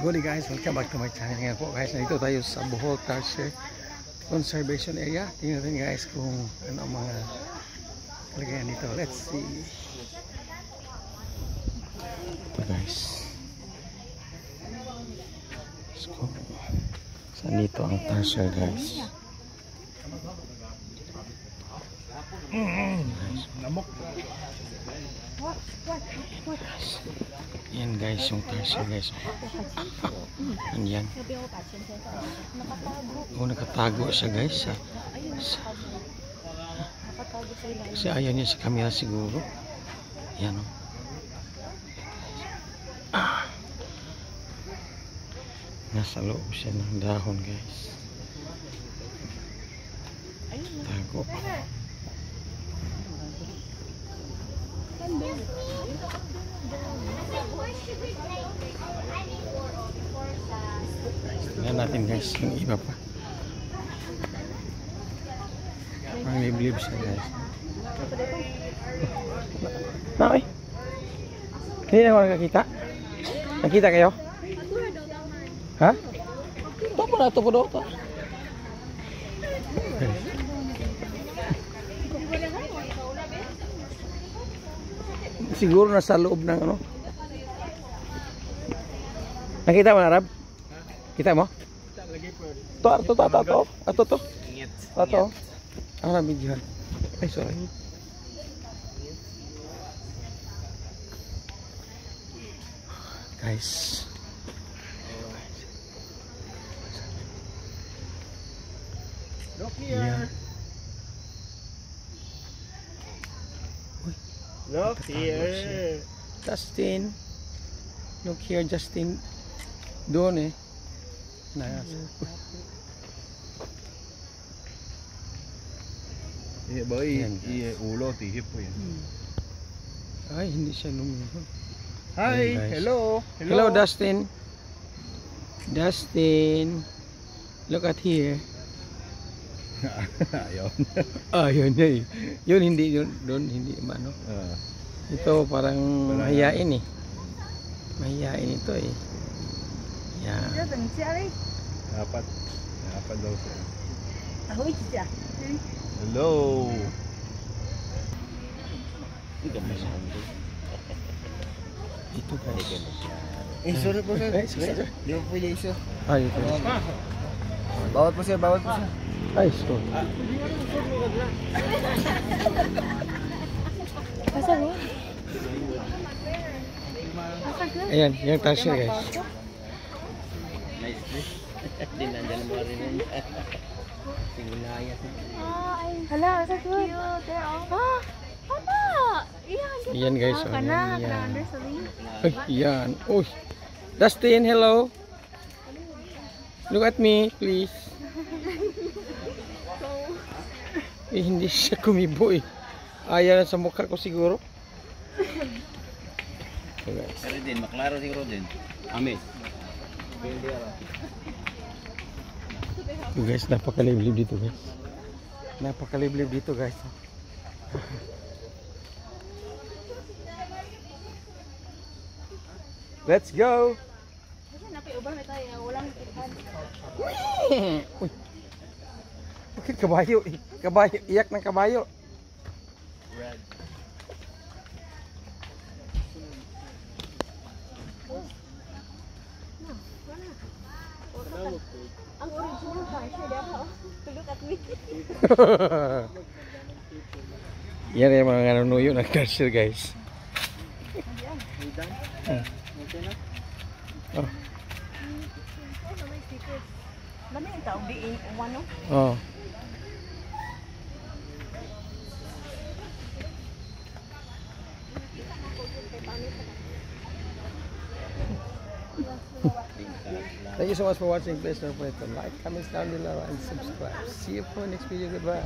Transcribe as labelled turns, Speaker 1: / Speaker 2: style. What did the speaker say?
Speaker 1: Good guys, welcome back to my channel. Ngayon po guys, nandito tayo sa Bohol Tarsier Conservation Area. Tingnan natin guys kung ano ang mga kalagayan dito. Let's see. Ito guys. Let's go. Saan dito ang Tarsier guys? Yan guys, yung Tarsier guys. Yan. Nakatago siya guys. Kasi ayaw niya sa camera siguro. Yan o. Nasa loob siya ng dahon guys. Tago. Tingnan natin guys yung iba pa. Parang liblib siya guys. Nakay. Hindi na ako nakakita. Nakita kayo? Ha? Ito po na ito po daw. Siguro nasa loob ng ano. Nakita mo na, Rab? Kita mo? Ito. Ang ramidyan. Ay, sorry. Guys.
Speaker 2: Look here. Look here.
Speaker 1: Justin. Look here, Justin. Doon eh.
Speaker 2: Bởi ulo tihip po yan.
Speaker 1: Ay, hindi siya lumiho.
Speaker 2: Hi, hello.
Speaker 1: Hello, Dustin. Dustin. Look at here.
Speaker 2: Ayun.
Speaker 1: Ayun na eh. Yun hindi, yun doon hindi ano. Ito parang mahiyain eh. Mahiyain ito eh. Yan.
Speaker 2: Apat daw siya. Hello.
Speaker 1: Ito guys.
Speaker 2: Sorry po sir. Di mo pwede iso.
Speaker 1: Ay, ito.
Speaker 2: Bawat po sir.
Speaker 1: Ay, sorry. Ayan, yung Tarsier guys.
Speaker 2: Dinandal mo rin yun. Tingulaya siya.
Speaker 3: Hala, so cute.
Speaker 1: Ayan guys. Ay, yan. Uy. Dustin, hello. Look at me, please. Eh, hindi siya kumibo eh. Ayaw na sa mukha ko siguro. So guys.
Speaker 2: Pero din, maklaro siguro din. Amis.
Speaker 1: So guys, napakaliblib dito guys. Napakaliblib dito guys. Let's go. Uy. Bakit kabayo? Kabayo, iyak ng kabayo.
Speaker 2: Red.
Speaker 3: Ang original Tarsier daw. Look at me.
Speaker 1: Yan yung mga nanunuyo ng Tarsier guys. Oh.
Speaker 3: Mana yung tao di ano?
Speaker 1: Oh. Thank you so much for watching. Please don't forget to like, comment down below, and subscribe. See you for the next video. Goodbye.